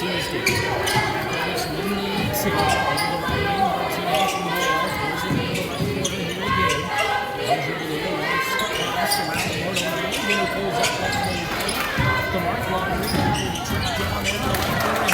Tuesday. It's eliminates it. Over the right wing, Martinez from the ball. Goes into the right corner here again. Goes over there, wants to pass around the corner of the lane. Then he pulls up that lane plate. The mark long rebound. He trips down there to the right corner.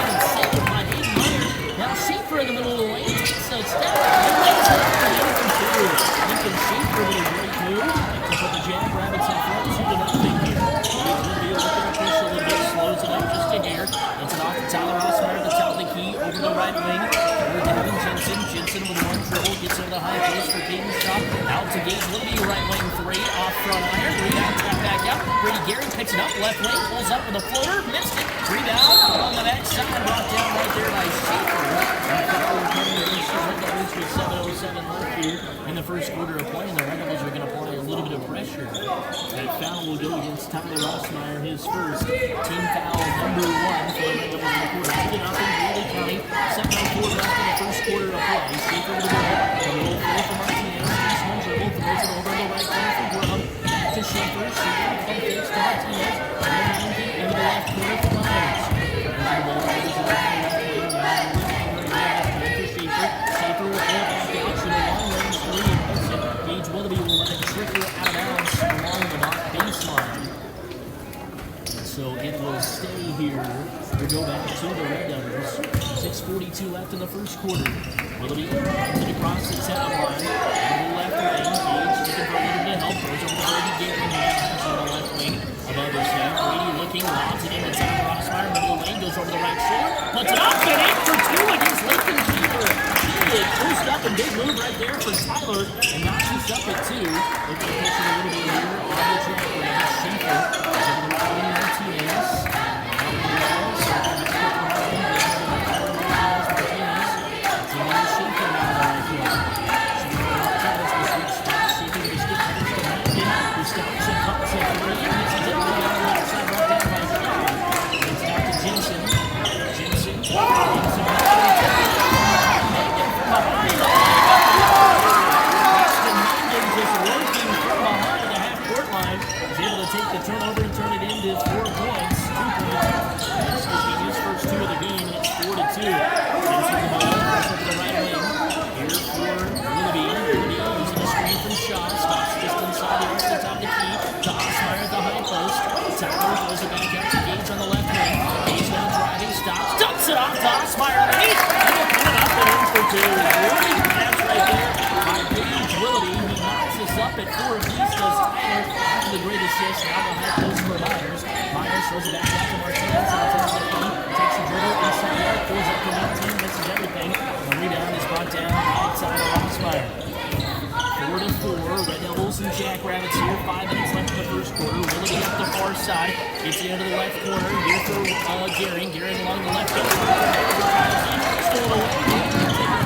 And saved by Hayden Meyer. Now Schaefer in the middle of the lane takes a step. And lays it up for Nathan through. Nathan Schaefer with a great move to put the Jackrabbits in front 2-0 here. He's going to be looking to push a little bit. Slows it up just a hair. Gets it off to Tyler Osmeyer at the top of the key. Over the right wing. Over to Evan Jensen. Jensen with one dribble. Gets over the high post for Caden Shaw. Out to Gage Willoughby. Right wing three. Off front iron. Rebound. Tap back out. Brady Gary picks it up. Left wing. Pulls up with a floater. Missed it. Rebound. On the back side. Brought down right there by Schaefer. With 7:07 left here in the first quarter of play, and the Red Devils are going to apply a little bit of pressure. That foul will go against Tyler Rossmeyer, his first team foul number 1 for the Red Devils in the quarter. 2-0 Greeley County. 7:04 left in the first quarter of play. Schaefer with the ball. The little four for Martinez. East one dribble. Throws it over the right corner for Grub. Back to Schaefer. Schaefer pump fakes to Martinez. And then into the left corner for Myers. There's the ball. There's the left corner. Schaefer will pull back out to the long range three and hits it. Gage Willoughby will let it trickle out of bounds along the baseline. And so it will stay here to go back to the Red Devils. 6:42 left in the first quarter. Willoughby runs it across the town line. On the left lane, Gage looking for a little bit of help. Goes over to Brady Gary on the left wing above his head. Brady looking, lobs it into Tyler Rossmeyer. Middle lane, goes over the right shoulder. Puts it up and in for two against Lincoln Keeper. Post up and big move right there for Tyler, and knocks us up at 2. Looking to push it a little bit here on the track right. Schaefer is over the right wing, Martinez. It's another Schaefer now on the right wing. Martinez was weak spot. Schaefer with a skip pass to Mankin, who stops and cuts it three. And this is it. On the right side, right down by Shaw. It's out to Jensen. Jensen. Take the turnover and turn it into 4 points. 2 points. This will be his first 2 of the game, and it's 4-2. Jensen the ball over the right wing. Here for Willoughby. Willoughby using a screen from Shaw. Stops just inside the arc at the top of the key. To Osmeyer at the high post. Tyler throws it back out to Gage on the left wing. Gage now driving. Stops. Dumps it off to Osmeyer. And he's coming up and in for 2. Great pass right there by Gage Willoughby. He knocks us up at 4 apiece. Does Tyler the great assist. Now the high post for Myers. Myers throws it back out to Martinez on the top of the key. Takes a dribble inside the arc. Pulls up to 19. Misses everything. The rebound is brought down outside of Rossmeyer. 4-4. Red Devils and Jackrabbits here. 5 minutes left in the first quarter. Willoughby up the far side. Gets it into the left corner. Here for Gary. Gary along the left wing. Stolen away.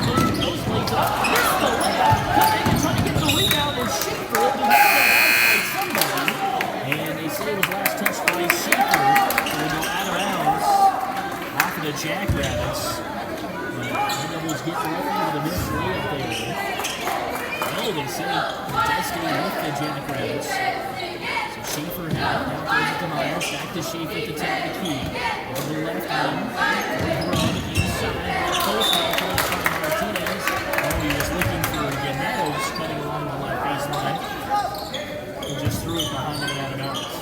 Taking those legs up. Missed the layup. Cutting and trying to get the rebound. And Schaefer opened up somebody. And they say it was last touched by Schaefer. So we go out of bounds off of the Jackrabbits. The Devils get ready with a missed layup there. No, they say it does stay with the Jackrabbits. So Schaefer now throws it to Myers. Back to Schaefer at the top of the key. Over the left wing. Run inside. Post now close by Martinez. Oh, he was looking for Ganetos cutting along the left baseline. He just threw it behind him and out of bounds.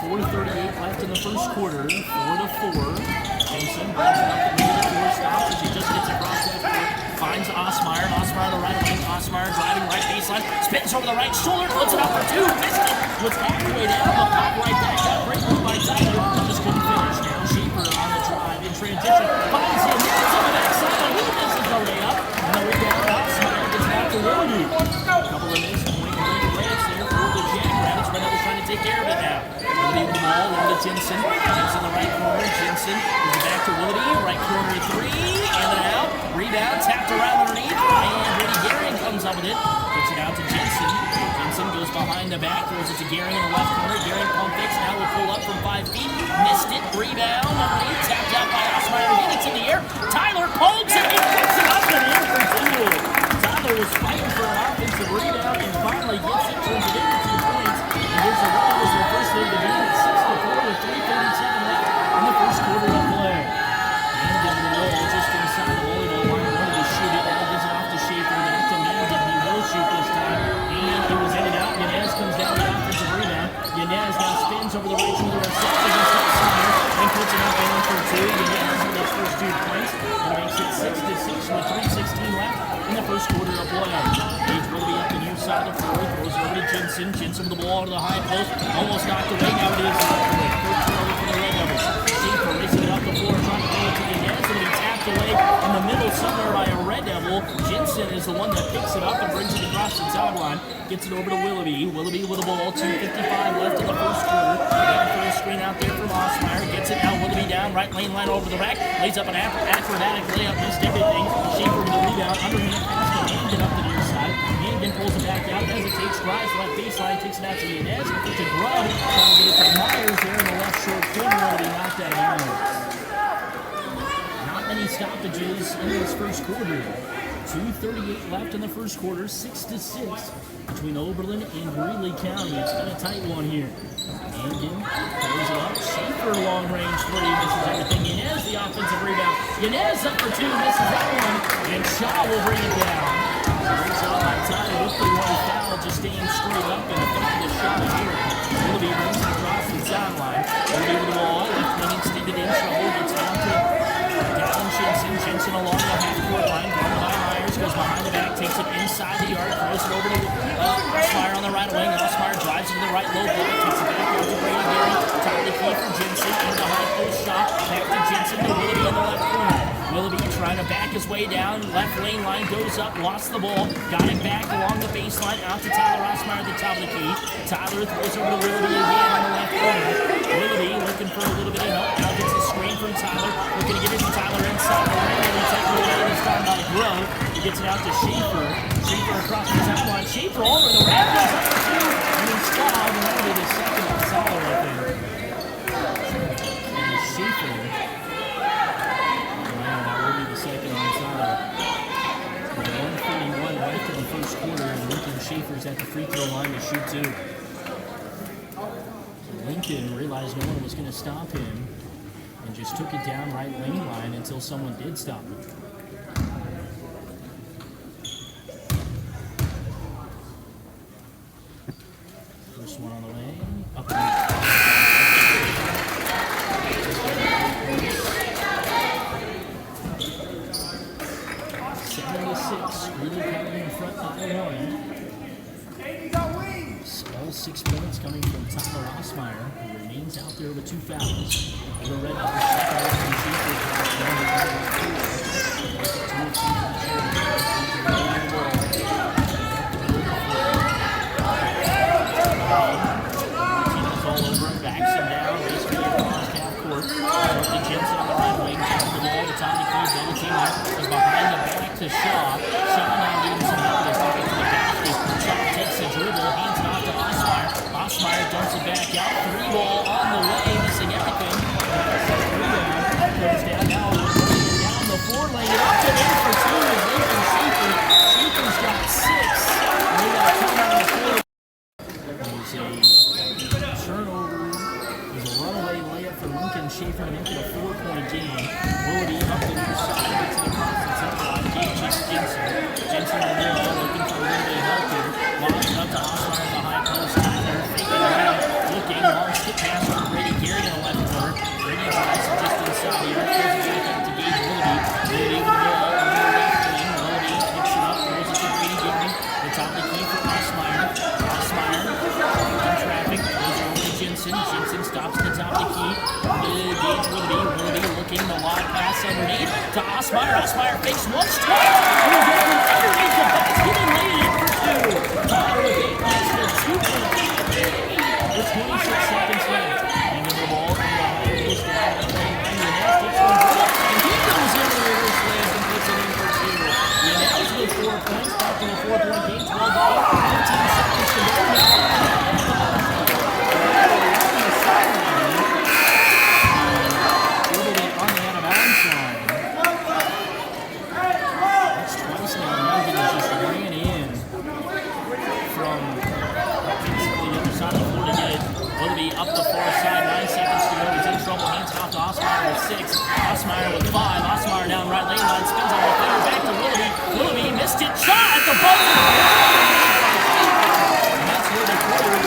4:38 left in the first quarter. 4-4. Jason brings it up the middle of the 4 stops as he just gets across that court. Finds Osmeyer. Osmeyer on the right wing. Osmeyer driving right baseline. Spins over the right shoulder. Puts it up for 2. Missed it. Was halfway down. But pop right back up. Great move by Tyler. Just couldn't finish. Now Schaefer on the drive in transition. Finds him. Hits on the backside. And he misses the layup. And the rebound. Osmeyer gets back to Willoughby. A couple of missed point-blank layups there for the Jackrabbits. Red Devils trying to take care of it now. Willoughby with the ball over to Jensen. Jensen in the right corner. Jensen is back to Willoughby. Right corner 3. And then out. Rebound. Tapped around underneath. And Brady Gary comes up with it. Gets it out to Jensen. Jensen goes behind the back. Throws it to Gary in the left corner. Gary pump fakes. Now will pull up from 5 feet. Missed it. Rebound underneath. Tapped out by Osmeyer. Again, it's in the air. Tyler pulls it. He puts it up and in for 2. Tyler was fighting for an offensive rebound and finally gets it. Turns it into 2 points. And gives the Red Devils their first lead of the game at 6-4 with 3:37 left in the Jensen. Jensen with the ball to the high post. Almost knocked away. Now it is knocked away. Third turnover for the Red Devils. Schaefer racing it up the floor, trying to throw it to Yanez. It'll be tapped away in the middle somewhere by a Red Devil. Jensen is the one that picks it up and brings it across the sideline. Gets it over to Willoughby. Willoughby with the ball. 2:55 left in the first quarter. Again for a screen out there from Osmeyer. Gets it now. Willoughby down. Right lane line over the rack. Lays up an acrobatic layup. Missed everything. Schaefer with the rebound. Underhand pass to Hamden up the near side. Hamden pulls it back out. Hesitates. Drives left baseline. Takes it out to Yanez. To Grubb. Trying to get it to Myers there in the left short corner. Willoughby knocked that out. Not many stoppages in this first quarter. 2:38 left in the first quarter, 6-6 between Oberlin and Greeley County. It's been a tight one here. Hamden throws it up. Schaefer long range three, misses everything. Yanez the offensive rebound. Yanez up for two, misses that one, and Shaw will bring it down. Brings it up by Tyler with the one foul, just staying straight up and affecting the shot here. Willoughby brings it across the sideline. Willoughby with the ball, left wing extended in trouble, gets down to Gavin Jensen. Jensen along the half-court line, guarded by Myers, goes behind the back, takes it inside the yard, throws it over to Osmeyer on the right wing. Osmeyer drives into the right low block, takes it back over to Brady Gary. Top of the key for Jensen, into high post shot, back to Jensen to Willoughby in the left corner. Willoughby trying to back his way down, left lane line goes up, lost the ball, got it back along the baseline, out to Tyler Osmeyer at the top of the key. Tyler throws over to Willoughby again on the left corner. Willoughby looking for a little bit of help, now gets a screen from Tyler, looking to get it to Tyler inside the ring, and he's taken away this time by Grove. He gets it out to Schaefer. Schaefer across the top line. Schaefer over the rack, goes up for two, and he's fouled, and that'll be the second on Tyler, I think. And Schaefer. Second on Tyler. 1:31 left in the first quarter, and Lincoln Schaefer's at the free throw line to shoot two. So Lincoln realized no one was going to stop him and just took it down right lane line until someone did stop him. First one on the way. Up and 7-6, really coming in front by one. All 6 points coming from Tyler Osmeyer, who remains out there with 2 fouls. The Red Devils second out from Schaefer. Martinez all over him, backs him down, race to the across half court. To Jensen on the right wing, down the ball to Tommy Keys, double team up, is behind the back to Shaw. Shaw now needing some help, they take it to the basket. Shaw takes a dribble, hands it off to Osmeyer. Osmeyer dumps it back out, 3 ball on the way, missing everything. Goes down now, down the floor, laying it up and in for 2 is Lincoln Schaefer. Schaefer's got 6. And they got a turnover on the floor. There's a turnover. There's a runaway layup for Lincoln Schaefer to make it a 4-point game. Willoughby up the near side, gets it across the top line, gave Jensen. Jensen on the ball, looking for a little bit of help here. Lobs it up to Osmeyer at the high post. Tyler faking around, looking, long skip pass from Brady Gary in the left corner. Brady drives it just inside the arc, throws it back up to Gage Willoughby. Willoughby with the ball on the left wing. Willoughby picks it up, throws it to Brady Gary. The top of the key for Osmeyer. Osmeyer in traffic, goes over to Jensen. Jensen stops at the top of the key. Gage Willoughby. Willoughby looking, the wide pass underneath to Osmeyer. Osmeyer fakes once, twice. Underneath the basket and laid it for 2. Tyler with 8 points for a 2-point game. With 26 seconds left. Hanging the ball from the high post down the lane. Yanez takes one dribble, and he goes in the reverse layup and puts it in for 2. Yanez with 4 points, back to the 4-point game. 12-8, 15 seconds to go now. Up the far side, 9 seconds to go. He's in trouble, hands it off to Osmeyer with 6. Osmeyer with 5. Osmeyer down right lane line, spins on the player, back to Willoughby. Willoughby missed it, shot at the buzzer. And that's where the quarter.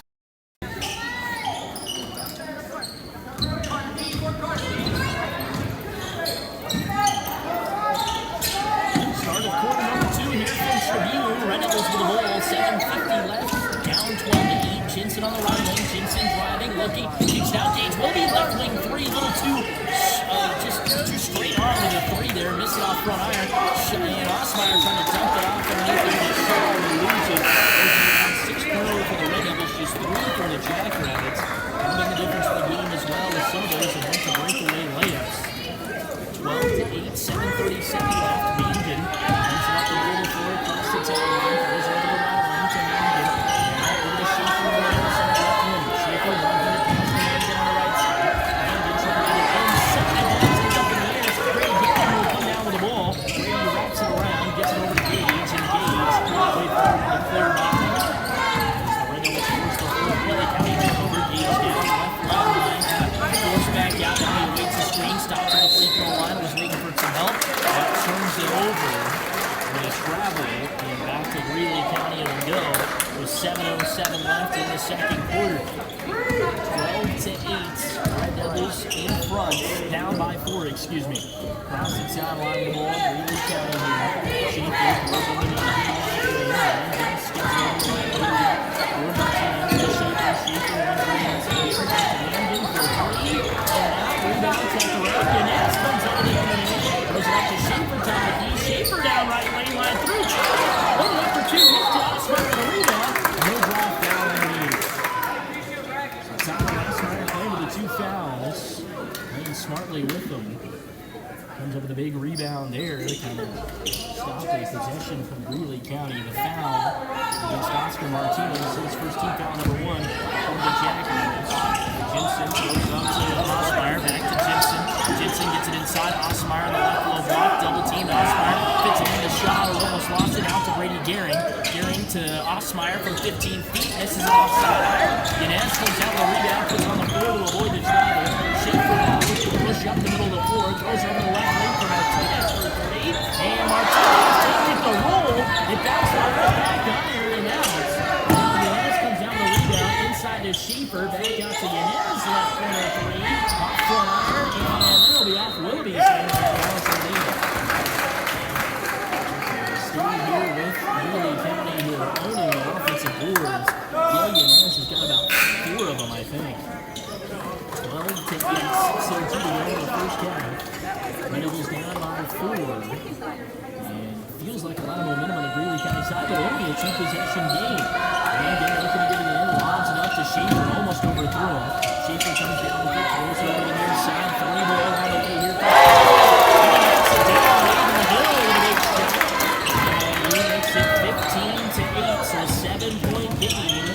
Start of quarter number 2 here from Tribune. Red Devils with the ball, 7:50 left, down 12-8. Jensen on the right wing. Jensen driving, looking, kicks down Gage. Willoughby left wing three, a little just too straight on with a three there. Missed it off front iron. And Osmeyer trying to dump it off underneath there. And Shaw loses it. 6 turnovers for the Red Devils, just 3 for the Jackrabbits. That'll make the difference for the game as well as some of those a bunch of breakaway layups. 12-8, 7:37 left. Mangan runs it up the middle floor, across the tail line, throws over the right wing to Mangan. Now over to Schaefer on the other side, left wing. Schaefer one-handed pass to Mangan on the right side. Mangan trying to get it inside. It's up in the air. Brady Gagnon will come down with the ball. Brady wraps it around, gets it over to Gage, and Gage way forward to clear back. The Red Devils forced the fourth play. County turnover. Gage down left line. Forced back out. Now he awaits the screen. Stops at the free throw line. Was waiting for some help. But turns it over with a travel. And back to Greeley County it'll go. With 7:07 left in the second quarter. 12-8. Red Devils in front. Down by 4, excuse me. Across the sideline the ball. Greeley County here. Schaefer goes over the line. Skips over the line. Schaefer Mangan for 3. And out rebound to the right. Yanez comes over the other end. Goes it up to Schaefer. Top of D. Schaefer down right lane line through. One up for 2. Hits to Osmeyer for the rebound. No drop down in the lead. So Tyler Osmeyer playing with the 2 fouls. Playing smartly with them. Comes up with a big rebound there to kind of stop a possession from Greeley County. The foul against Oscar Martinez, his first team foul number 1 for the Jackrabbits. Jensen goes up to Osmeyer, back to Jensen. Jensen gets it inside. Osmeyer on the left low block, double team. Osmeyer fits it in the shot, almost lost it out to Brady Gehring. Gehring to Osmeyer from 15 feet, misses it offside iron. Yanez comes out with a rebound, puts on the floor to avoid the travel. Schaefer now looks to push up the middle of the floor, throws over the left lane for Martinez for 3. And Martinez taking the roll. It bounced right back on here and out. Yanez comes down the rebound inside to Schaefer, back out to Yanez, left corner 3. Off front iron, and that'll be off Willoughby's hand. Stay here with Greeley County who are owning the offensive boards. Yanez has got about 4 of them, I think. 12-8, 6:02 to go in the first half. Red Devils down by 4. And feels like a lot of momentum on the Greeley County side, but only a 2-possession game. Mangan looking to get it in, lobs it up to Schaefer, almost overthrew him. Schaefer comes down with it, throws it over the near side, 3 ball on the way here. And he makes it 15-8, so a 7-point game.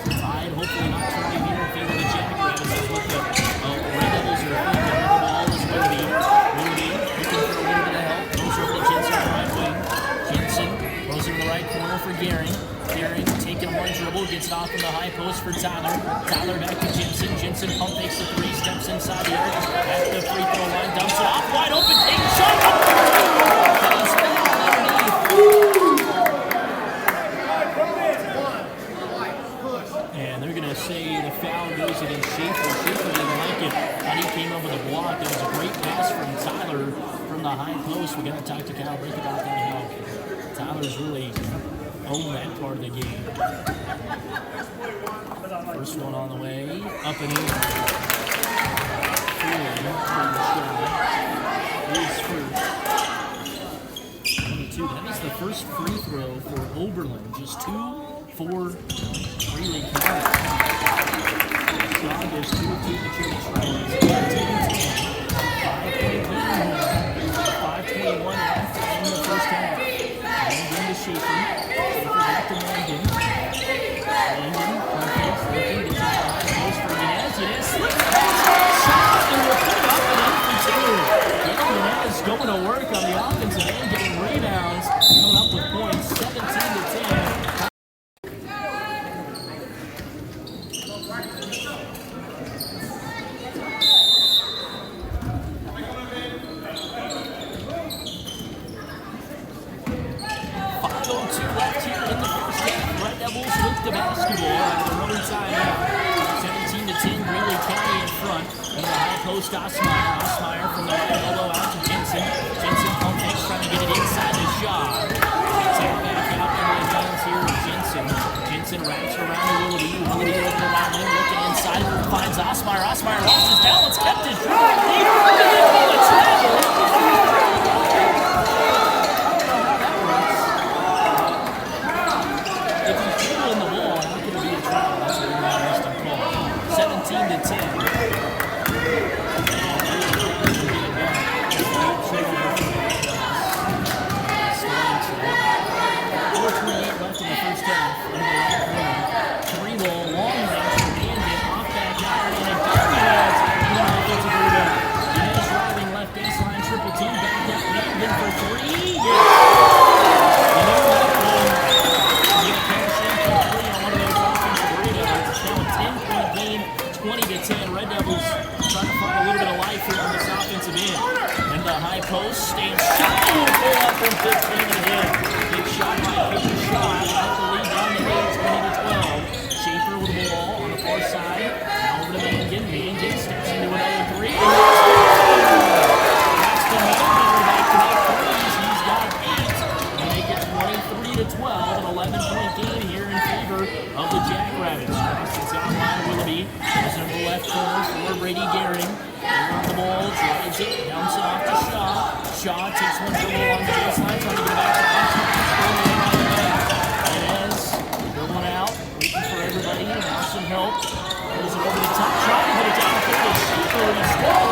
Tied, hopefully not turning here in favor of the Jackrabbits. That's what the Red Devils are thinking. The ball is Willoughby. Willoughby looking for a little bit of help. Throws over to Jensen on the right wing. Jensen throws over the right corner for Gehring. Gehring taking one dribble, gets it off from the high post for Tyler. Tyler back to Jensen. Jensen pump fakes the 3, steps inside the arc. At the free throw line, dumps it off. Wide open, takes a shot. And they're going to say the foul goes against Schaefer. Schaefer didn't like it, and he came up with a block. It was a great pass from Tyler from the high post. We're going to talk to Kyle Brink about that, how Tyler's really owned that part of the game. First one on the way, up and in. He's first. 22. That is the first free throw for Oberlin. Just 2 for Greeley County. Shaw goes 2 of 2 to Church Riley. 10-10. 5-point game. 5:21 left in the first half. Mangan to Schaefer. Schaefer back to Mangan. Mangan, perfect. Looking, gets it high post for Yanez. Yanez slips past. Shot, and we'll put it up and in for 2. Yanez going to work on the offensive end, getting rebounds, coming up with points. 17-10. The basketball at another timeout. 17-10, Greeley County in front. In the high post, Osmeyer. Osmeyer from the right elbow out to Jensen. Jensen pump fakes, trying to get it inside the shot. Gets it back out into the hands here of Jensen. Jensen wraps around Willoughby. Willoughby over the right Osmeyer lost his balance, kept his dribble, and then pulled a travel. If he's dribbling the ball, how could it be a travel? That's a really interesting call. 17-10. Left in the first half. Three ball, long range from Mangan, off back iron, and a Diaz in the offensive rebound. Diaz driving left baseline, triple team, back out Mangan for three. Yeah. You know what? You get a cash in for three on one of those offensive rebounds. It's now a 10-point game, 20-10. Red Devils trying to find a little bit of life here on this offensive end. And the high post stands shot. Pull up from 15 and hit. Big shot by Peter Shaw. Cut the lead down to 8, 20-12. Schaefer with the ball on the far side. Now over to Mangan. Mangan steps into another three. That's the Mangan back to make threes. He's got 8. They make it 23-12. An 11-point game here in favor of the Jackrabbits. Across the south line of Willoughby. Goes into the left corner for Brady Gehring. On the ball, drives it, bounces it off to Shaw. Shaw takes one dribble along the baseline, trying to get it back to Osmeyer. Inez, good one out, waiting for everybody, wants some help. Goes it over the top, trying to put it down the field to Schaefer, and he's still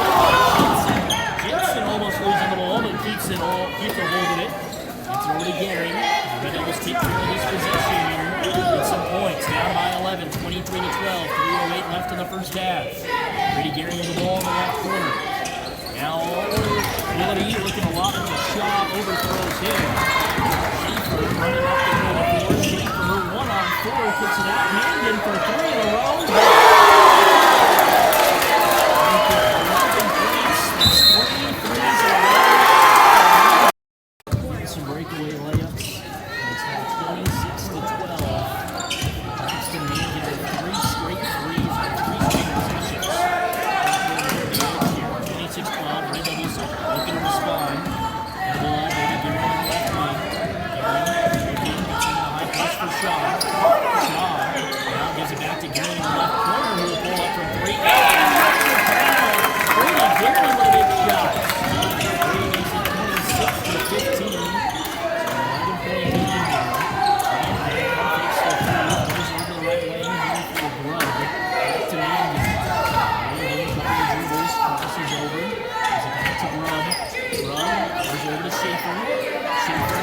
Jensen almost losing the ball, but keeps a hold of it. It's over to Gehring. The Red Devils take care of this possession here. Get some points, down by 11, 23-12, 3:08 left in the first half. Brady Gehring with the ball in the left corner. Now Willoughby looking a lot at the shot, overthrows him. Schaefer running up the middle of the floor. Schaefer 1-on-4, puts it out. Mangan for 3 in a row. 11 points. That's 3 threes in a row. Some breakaway layups. It's now 26-12. Braxton Mangan with 3 straight threes and 3 straight possessions. 26-12. Red Devils looking to respond. And the ball, Brady Gehring on the left wing. Gehring gets into the high post for Shaw. Shaw now gives it back to Gehring in the left corner, who will pull up from 3. Brady Gehring with a big shot. Brady makes it 26-15. So 11-point game here. Takes the three. Goes over the right lane here for Grubb. Back to Mangan. Mangan, couple of dribbles, crosses over. Gives it back to Grubb. Grubb goes over to Schaefer. Schaefer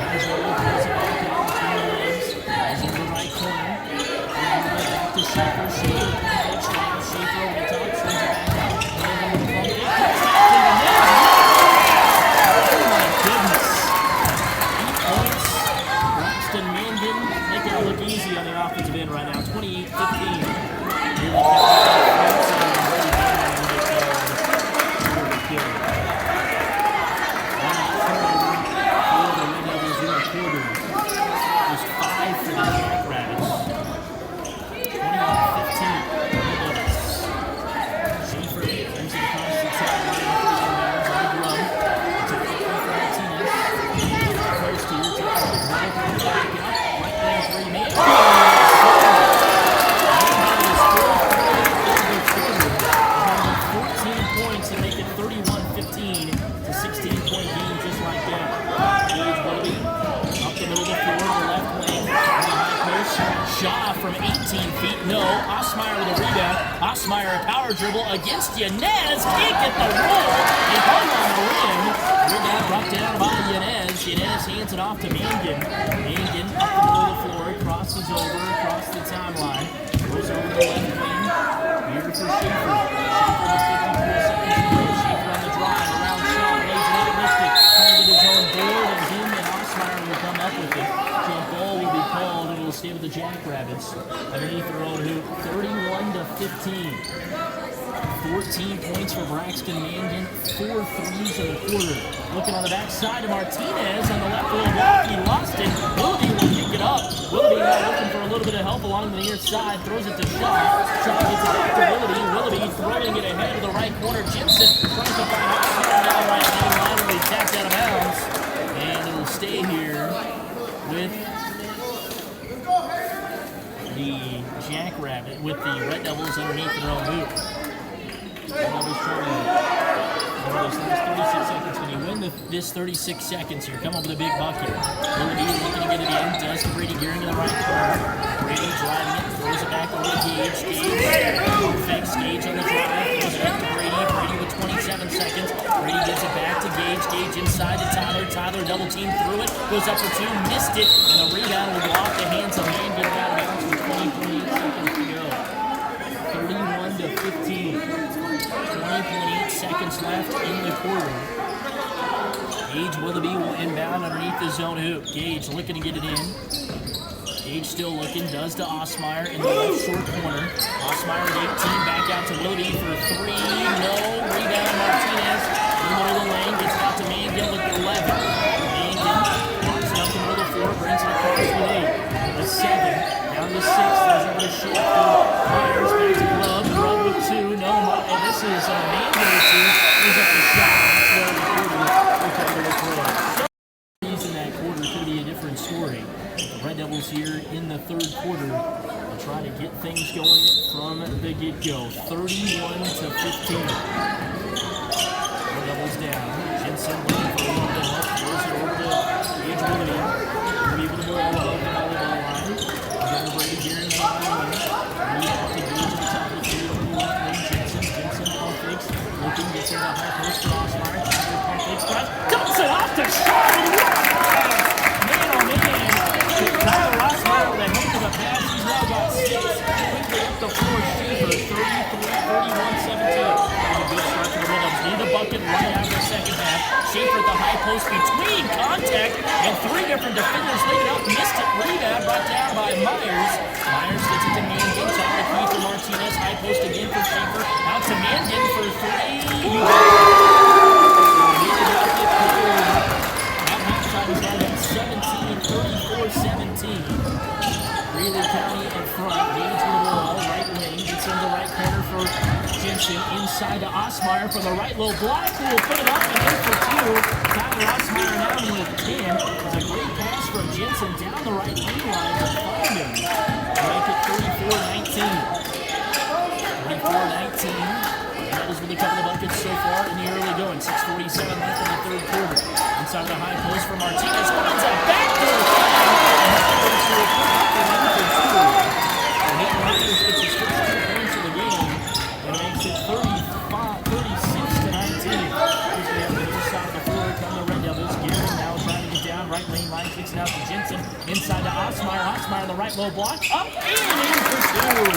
goes over, throws it back out between the legs. Goes over the right corner. Back to Schaefer. Schaefer pitch down. Schaefer over the top, swings it back out. Mangan with the pump fake. Cuts back to the net. Oh my goodness. 8 points. Braxton Mangan making it look easy on the offensive end right now. 28-15. Just 5 for the Jackrabbits. 28-15. Schaefer brings it across the sideline. On Grubb. It's a pick for Martinez. Post here. Takes it back out. Right lane 3. Mangan. 14 points and make it 31-15. It's a 16-point game just like that. Here's Willoughby up the middle of the floor to the left wing. On the high post. Shaw from 18 feet. No. Osmeyer with a rebound. Osmeyer a power dribble against Yanez. Can't get the roll. He hung on the rim. Rebound brought down by Yanez. Yanez hands it off to Mangan. Mangan up the middle of the floor. Crosses over across the timeline. Goes over the left wing. Here for Schaefer. Schaefer with 54 seconds to go. Schaefer on the drive. Around Shaw. Lays it out. Missed it. Trying to get his own board. And him and Osmeyer will come up with it. Jump ball will be called. It will stay with the Jackrabbits. Underneath their own hoop. 31-15. 14 points for Braxton Mangan. 4 threes in the quarter. Looking on the backside to Martinez on the left wing block. He lost it. Willoughby will pick it up. Willoughby now looking for a little bit of help along the near side. Throws it to Shaw. Shaw gets it back to Willoughby. Willoughby throwing it ahead of the right corner. Jensen trying to find out now right line will be tapped out of bounds. And it will stay here with the Jackrabbit, with the Red Devils underneath their own hoop. this 36 seconds here. Come up with a big bucket. Willoughby looking to get it in. Does to Brady Gearing in the right corner. Brady driving it. Throws it back over to Gage. Fakes Gage on the drive. Throws it back to Brady. Brady with 27 seconds. Brady gives it back to Gage. Gage inside to Tyler. Tyler double team through it. Goes up for two. Missed it. And the rebound will go off the hands of man. Get it out of bounds with 20.8 seconds to go. 31 to 15. 20.8 seconds left in the quarter. Gage Willoughby will inbound underneath the zone hoop. Gage looking to get it in. Gage still looking, does to Osmeyer in the left short corner. Osmeyer with 18, back out to Willoughby for three. No, rebound Martinez in the middle of the lane, gets it out to Mangan with 11. Mangan walks it up the middle of the floor, brings it across with 8. With 7, down to 6, there's over to Sheffield. Myers back to Grubb, Grubb with 2. No, and this is Mangan with 2. He's up the shot. In that quarter could be a different story. The Red Devils here in the third quarter will try to get things going from the get-go. 31 to 15. Red Devils down. Jensen looking for a little bit of help. Throws it over to Gage Willoughby. Willoughby with the ball above the volleyball line. Again, Brady Gearing on the line. Lead off to Gage at the top of the field. On the left wing, Jensen pump fakes. Looking, gets in the high post for Osmeyer. Pump fakes, dumps it off to Sean. Tyler Osmeyer with a heck of a pass. He's now got 6. Quickly up the floor. Schaefer, 31-17. That was a good start for the Red Devils. Need a bucket right after the second half. Schaefer at the high post between contact and 3 different defenders laid it up. Missed it. Rebound brought down by Myers. Myers gets it to Mangan. Top of the key for Martinez. High post again for Schaefer. Out to Mangan for 3. Greeley County in front, Gage with the ball, right wing, gets in the right corner for Jensen, inside to Osmeyer for the right low block, who will put it up and in for 2. Tyler Osmeyer now with 10. It's a great pass from Jensen down the right wing line to find him. Make it 34-19. 34-19. Devils with a couple of buckets so far in the early going. 6:47 left in the third quarter. Inside the high post for Martinez. Finds a backdoor Nate Rogers gets his first 2 points of the game and makes it 36-19. Quickly up the other side of the floor come the Red Devils. Gearing now trying to get down. Right lane line kicks it out to Jensen. Inside to Osmeyer. Osmeyer on the right low block. Up and in for 2.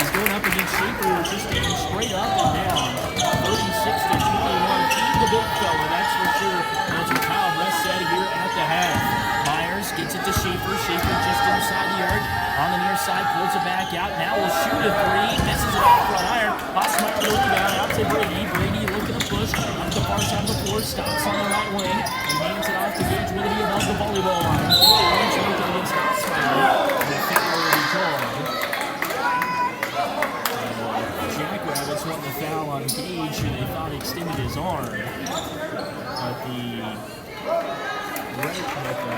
He's going up against Schaefer, who's just getting straight up and down. 36-21. He's the big fella, that's for sure. That's what Kyle Bress said here at the half. Myers gets it to Schaefer. Schaefer just inside the arc. On the near side, pulls it back out. Now will shoot a 3. Misses it off front iron. Osmeyer with the rebound out to Brady. Brady looking to push up the far side of the floor. Stops on the right wing and hands it off to Gage Willoughby above the volleyball line. Gage looking against Osmeyer. The foul will be called. Jackrabbits wanting the foul on Gage, who they thought extended his arm. But the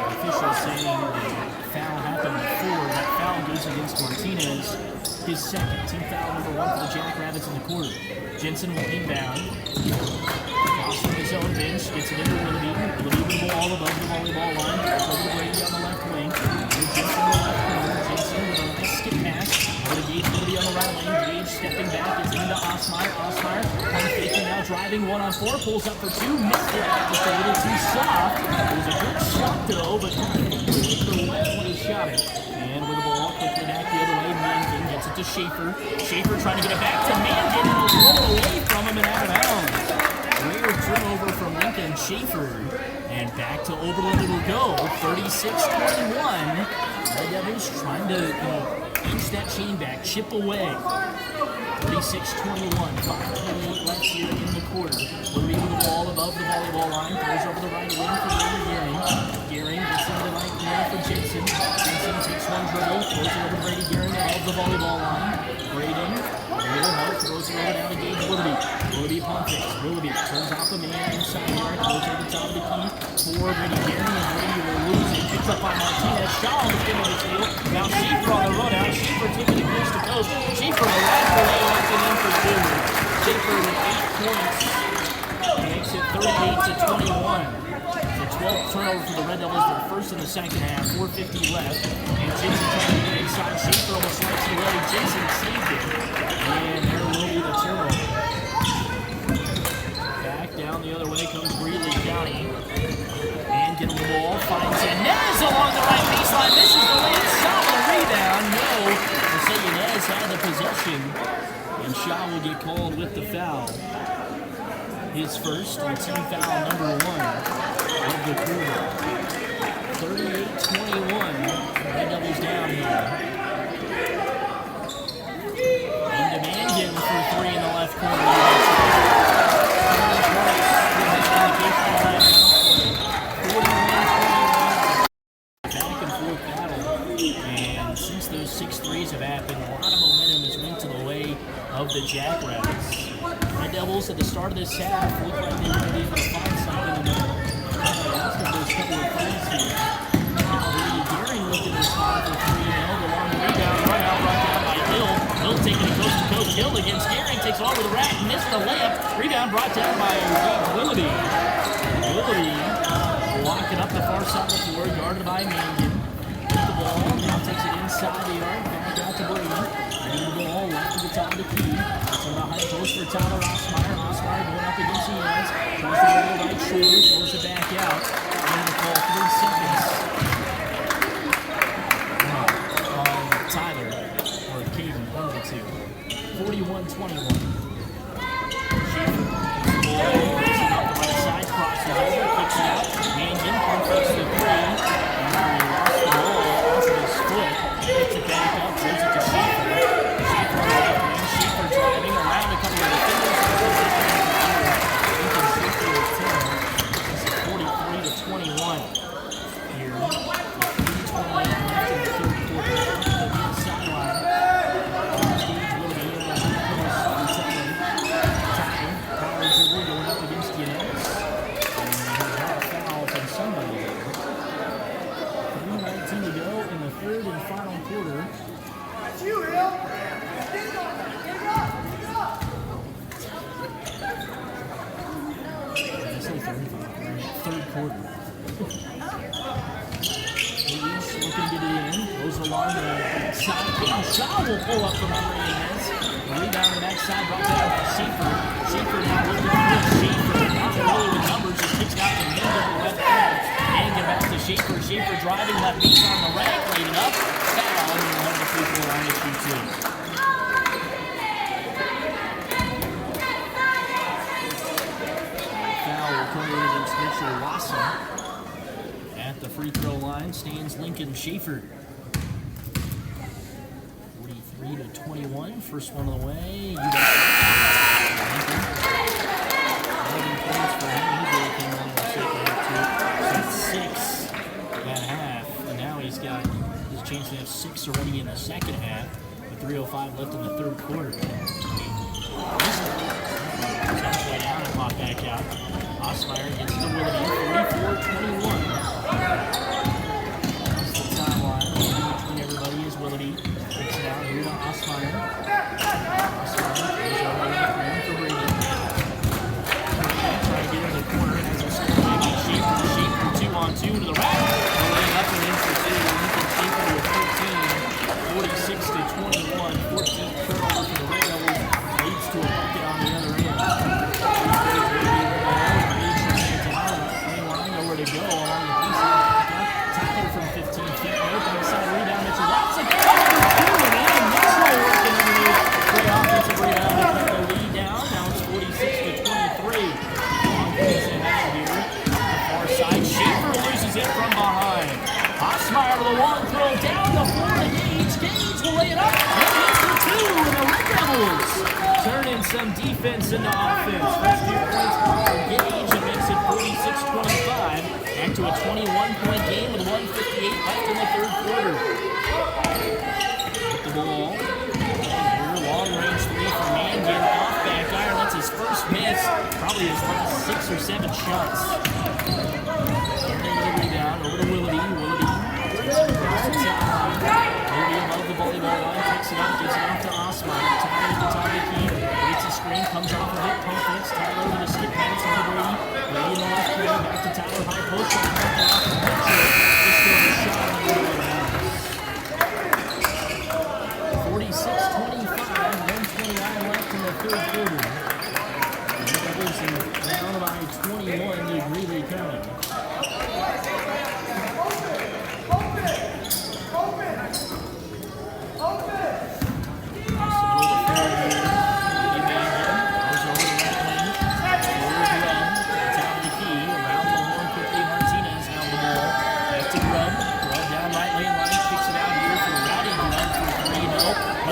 official saying the foul happened before. That foul goes against Martinez, his second. Team foul number 1 for the Jackrabbits in the quarter. Jensen will inbound. Crossing his own bench, gets it into Willoughby. Willoughby with the ball above the volleyball line. Over to Brady on the left wing. Jensen on the left corner. Jensen with a nice skip pass. Over to Gage Willoughby on the right lane. Gage stepping back, gets into Osmeyer. Osmeyer on faking now, driving 1-on-4. Pulls up for 2. Missed it. Just a little too soft. It was a good shot though, but the left when he shot it. And with the ball quickly back the other way, Mangan gets it to Schaefer. Schaefer trying to get it back to Mangan, and was rolled away from him and out of bounds. Rare turnover from Lincoln Schaefer. And back to Oberlin it'll go. 36-21. Red Devils trying to inch that chain back, chip away. 36-21. 5:28 left here in the quarter. Willoughby with the ball above the volleyball line. Throws over the right wing for Gearing. Gearing gets into the right corner for Jensen. Jensen takes one dribble. Throws it over to Brady Gearing above the volleyball line. Braden, a little help. Throws it over down to Gage Willoughby. Willoughby pump fakes. Willoughby turns off the man inside the arc. Goes over the top of the key for Brady Gearing. And Brady will lose it. Picked up by Martinez. Shaw on the skin of the tail. Now Schaefer on the run out. Schaefer taking it coast to coast. Schaefer the last play. Schaefer with 8 points. Makes it 38-21. The 12th turnover for the Red Devils, their first in the second half. 4:50 left. And Jason trying to get inside. Schaefer almost swipes it away. Jason saved it. And there will be the turnover. Back down the other way comes Greeley County. And getting the ball. Finds Inez along the right baseline. Misses the lane. Shot with a rebound. No. So Inez had the possession. And Shaw will get called with the foul. His first and team foul number 1 of the quarter. 38-21. Red Devils down here. Into Mangan for 3 in the left corner. Back and forth battle. And since those 6 threes have happened, a lot of momentum has went to the way of the Jackrabbits. Red Devils at the start of this half looked like they were going to be able to find something in the after those couple of threes here. Daring looked at this spot for 3-0. The long rebound, run out by Hill. Hill taking it coast to coast. Hill against Daring, takes it all over the rack, missed the layup. Rebound brought down by Willoughby. Willoughby locking up the far side of the floor, guarded by Mangan. Gets the ball, now takes it inside the arc, back out to Brady. Getting the ball left to the top of the key. It's on the high post for Tyler Osmeyer. Osmeyer going up against the ends. Tries to go to the right shoulder, throws it back out. And the call 3 seconds. Tyler, or Caden, one of the two. 41-21. Schaefer gets the ball, raising up the right side, crosses over, kicks it out. Mangan perfects the 3. And he lost the ball off of his foot. Gets it back up, throws it to Schaefer. Schaefer driving around a couple of defenders. Ethan Schaefer with 10. This is 43-21 here. 3:28 left in the third quarter. The sideline. Steve Willoughby in the post for 10. Tyler, power dribble going up against Yanez. And he's got a foul from somebody there. 3:19 to go in the third and final quarter. That's you, Hill. Third quarter. He's looking to get it in. Goes along the side. Shaw will pull up from 3 minutes. The rebound on the backside brought down to Schaefer. Schaefer now looking for Schaefer. Not really with numbers. Just kicks out to Mangan on the left corner. Mangan back to Schaefer. Schaefer driving left piece on the rack. Leading up. Foul. And we'll have the free throw line to shoot 2. Against Mitchell Wasson. At the free throw line stands Lincoln Schaefer. 43-21. First one of the way. You got 11 points for him. He really came on in the second half too. So 6 at half. And now he's got his chance to have 6 already in the second half. With 3:05 left in the third quarter. Way down and pop back out. Osmeyer gets the Willoughby, 44-21. That's the timeline. Between everybody is Willoughby. Takes it out here to Osmeyer. Osmeyer goes over the rim for Brady. Trying to get in the corner as they're scoring by Schaefer. Schaefer 2-on-2 to the rack. Laying up and in for 2. Lincoln Schaefer with 13. 46-21. 14th turnover for the Red Devils. Leads to a bucket on the other end. To go along the baseline. Tyler from 15 feet. Open inside rebound. Mitchell Watson. Oh, and Mitchell working underneath. Great offensive rebound to keep the lead down. Now it's 46-23. Long piece ahead here. The far side. Schaefer loses it from behind. Osmeyer to the long throw down the floor to Gage. Gage will lay it up. And it's for 2. And the Red Devils turning some defense into offense. First 2 points for Gage. It makes it 46-25. Back to a 21-point game with 1:58 left in the third quarter. With the ball. Here, long-range 3 for Mangan. Off back iron. That's his first miss. Probably his last 6 or 7 shots. Carrying the rebound over to Willoughby. Willoughby takes it across the sideline. Willoughby above the volleyball line. Picks it up. Gives it off to Osmeyer. Tyler at the top of the key. Breaks the screen. Comes off a hit. Pump fakes. Tyler over the skip pass on the Brady. 21 to Greeley County.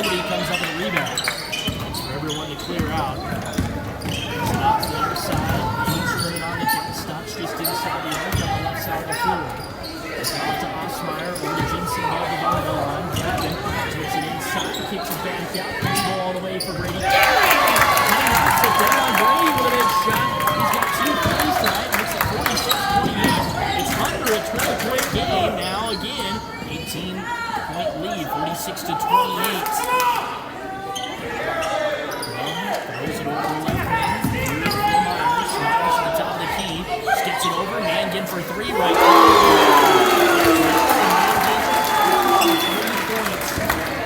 Liberty comes up with a rebound. For everyone to clear out. Stops the other side. He's turning on the check. Stops just inside the arc on the left side of the floor. It's off to Osmeyer. Over to Jensen. Near the volleyball line. Gavin takes it inside. Kicks it back out. Brings the ball all the way for Brady. Knocks it down. Brady with a big shot. He's got 2 threes tonight. Makes it 46-28. It's under a 12-point game now again. 18-point lead, 46-28. Throws it over left wing. Here's Phil Myers. Myers to the top of the key. Skips it over. Mangan for 3 right now. 3 points.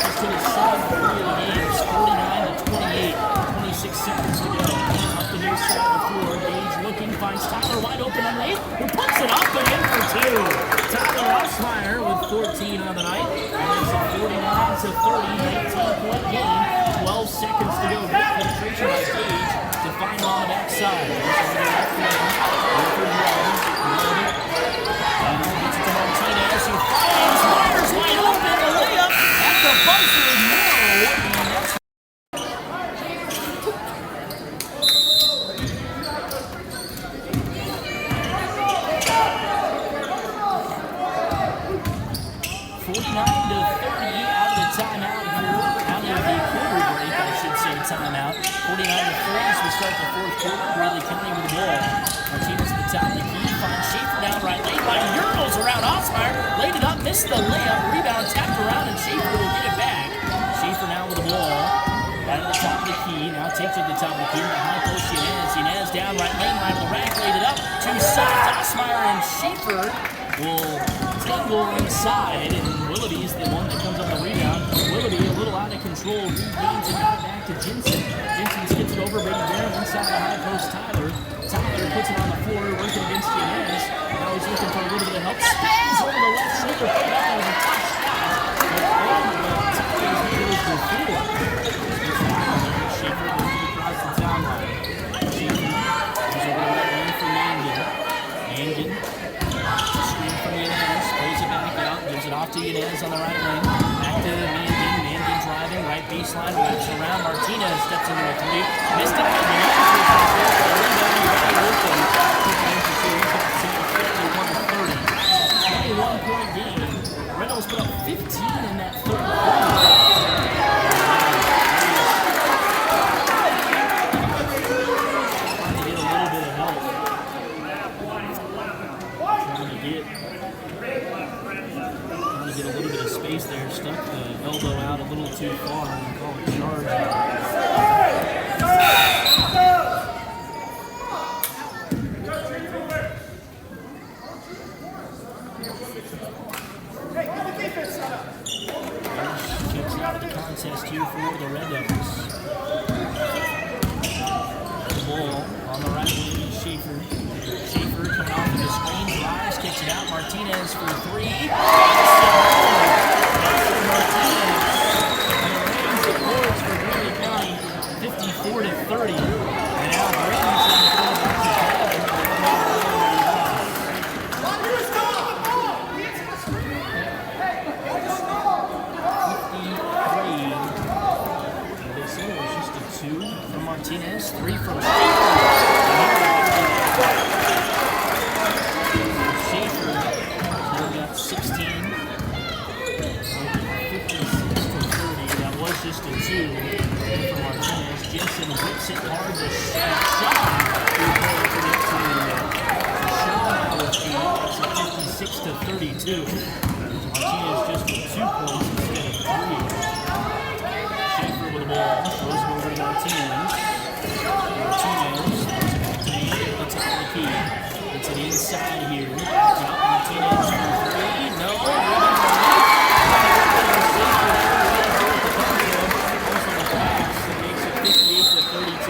Just to the side of the game. It's 49-28. 26 seconds to go. Up the near side of the floor. Gage looking. Finds Tyler wide open on late. Who puts it up and in for 2. Tyler Osmeyer with 14 on the night. And it's a 49-30, 19-point game. 12 seconds to go. Great penetration by Gage to find him on the backside. Over the left wing. Wilford Rose. Gets it to Martinez, who finds Myers wide open. The layup at the buzzer. No. And that's 49-30 out of the timeout here. Out of the quarter break, I should say timeout. 49-30 as we start the fourth quarter. Greeley County with the ball. Martinez at the top of the key. Finds Schaefer down right lane. Right Uros around Osmeyer. Laid it up, missed the layup. Rebound tapped around, and Schaefer will get it back. Schaefer now with the ball. Right at the top of the key. Now takes it to the top of the key. The high post Yanez. Yanez down right lane. Right of the rack. Laid it up. Too soft. Osmeyer and Schaefer will tangle inside, and Willoughby is the one that comes up the rebound. Willoughby a little out of control, regains and got it back to Jensen. Jensen skips it over, Brady Barron inside the high post. Tyler puts it on the floor, working against Yanez. Now he's looking for a little bit of help. Spins over the left shoulder, put it up. It was a tough shot, but Tyler's made it for 4. Schaefer looking across the timeline. Schaefer goes over the right wing for Mangan. Mangan screen from Yanez, pulls it back out, gives it off to Yanez on the right lane. Back to Mangan. Mangan driving, right baseline, wraps around. Martinez steps into a 3. Missed it. He's got 21-point game. Reynolds put up 15 in that third quarter. Get a little bit of space there, stuck the elbow out a little too far and call it charge. Kicks out of the contest here for the Red Devils. The ball on the right wing, Schaefer. Schaefer coming off of the screen, drives, kicks it out. Martinez for 3. Martinez arranges the boards for Greeley County, 54-30. And now Brady's going to throw back to Kevin. 53. They said it was just a 2 from Martinez, 3 from Schaefer. Schaefer got 16. 56-30. That was just a 2 from Martinez. Jensen whips it hard to Shaw with 8. 56-32. Martinez just with 2 points instead of 3. Schaefer with the ball, throws it over to Martinez. Martinez throws it back to me at the top of the key. It's an inside here. Martinez for 3. No. Makes it 58-32.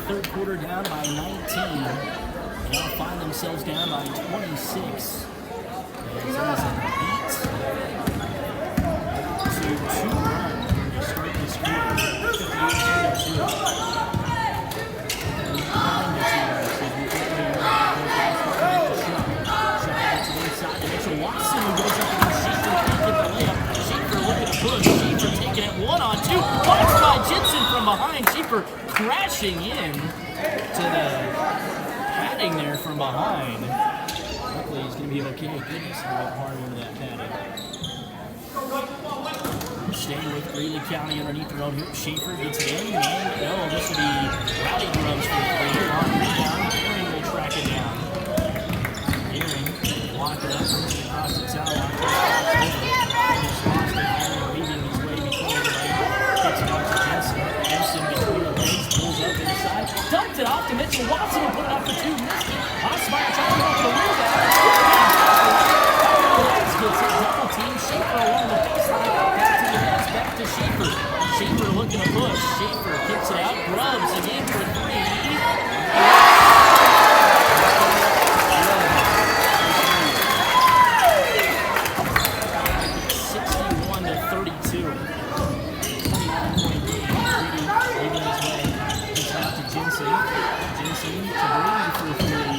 Third quarter down down by 19. They'll find themselves down by 26. As it is an 8-2 run to start this quarter. 58-32. Watson who goes up against Schaefer, can't get the layup. Schaefer looking to push. Schaefer taking it 1-on-2. Blocked by Jensen from behind. Schaefer crashing in to the padding there from behind. Luckily he's going to be okay. Goodness, he went hard into that padding. Staying with Greeley County underneath their own hoop. Schaefer gets it in, and no, this will be Rowdy Grubbs for 3. Long rebound. Aaron will track it down. Aaron lock it up, brings it across the tower line. Just lost it, Aaron weaving his way between the legs. Gets it off to Jensen. Jensen between the legs, pulls up inside. Dumped it off to Mitchell Watson and put it up for 2. Missed it. Osmeyer trying to go for the rebound. Gets it, double team. Schaefer along the baseline. Back to the nets, back to Schaefer. Schaefer looking to push. Schaefer kicks it out. Grubbs again for 3. 31-32. 29-point game. Brady leading his way. Gets it out to Jensen. Jensen to Brady for 3.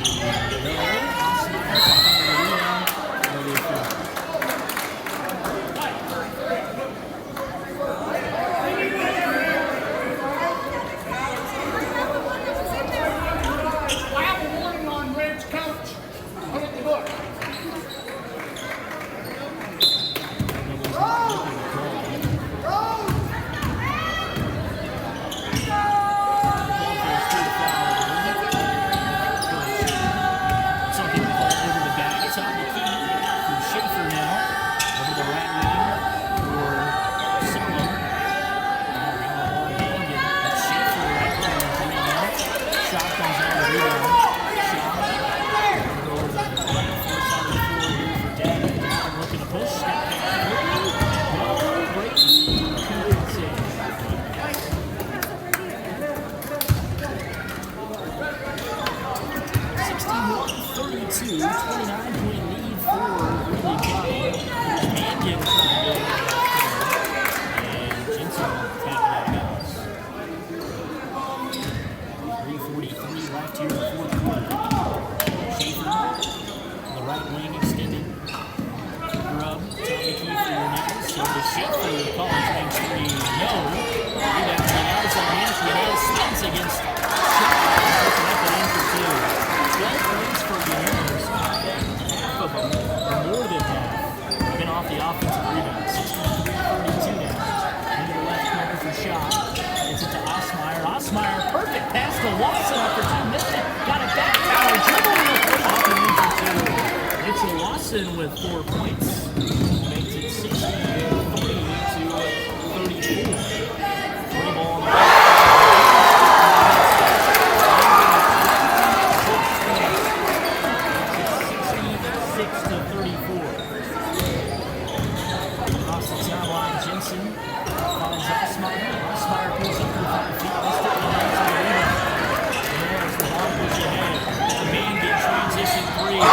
With 4 points, makes it 60-40 to 34. Three ball on the back. 66-34. Across the sideline, Jensen finds Osmeyer. Osmeyer pulls up for 5 feet. Missed it. There's the ball push ahead. Man get transition 3.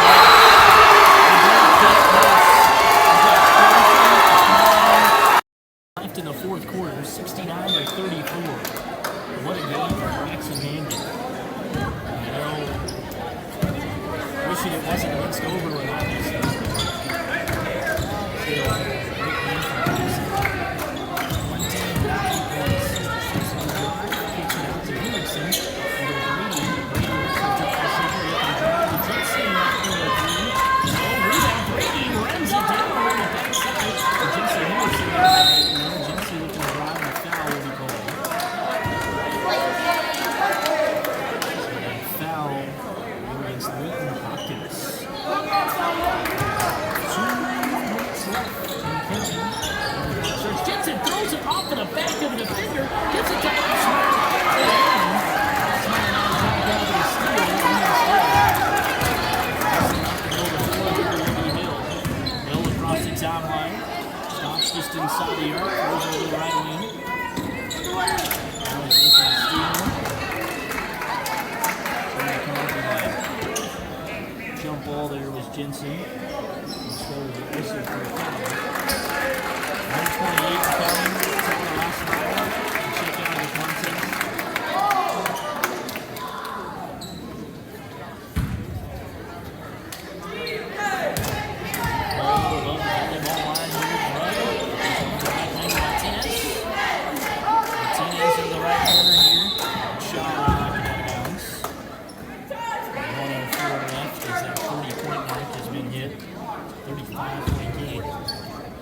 In the fourth quarter, 69-34. What a game for Braxton Mangan. Wishing it wasn't against Oberlin, obviously. Still, great game for Braxton. 29 points. Kicks it out to Henderson. Brady looks for Josh Shaker. He can drive to Jensen. Rebound. Brady runs it down on the backside. Jensen Henderson. Foul against Leighton Hopkins. Jensen. So this is for a foul. 128 to come. Take the last foul. Check out the contest.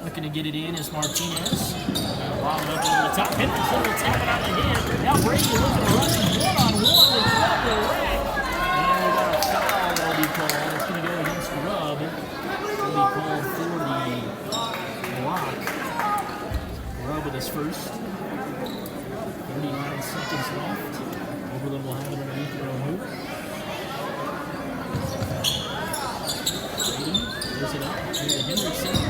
Looking to get it in is Martinez. Lob it up over the top. Henderson will tap it out the head. Now Brady looking to run one-on-one with Grubb to the rack. And we got a foul that'll be called. It's going to go against Grubb. It'll be called for the block. Grubb with his first. 39 seconds left. Oberlin will have it underneath their own hoop. Brady throws it up to Henderson.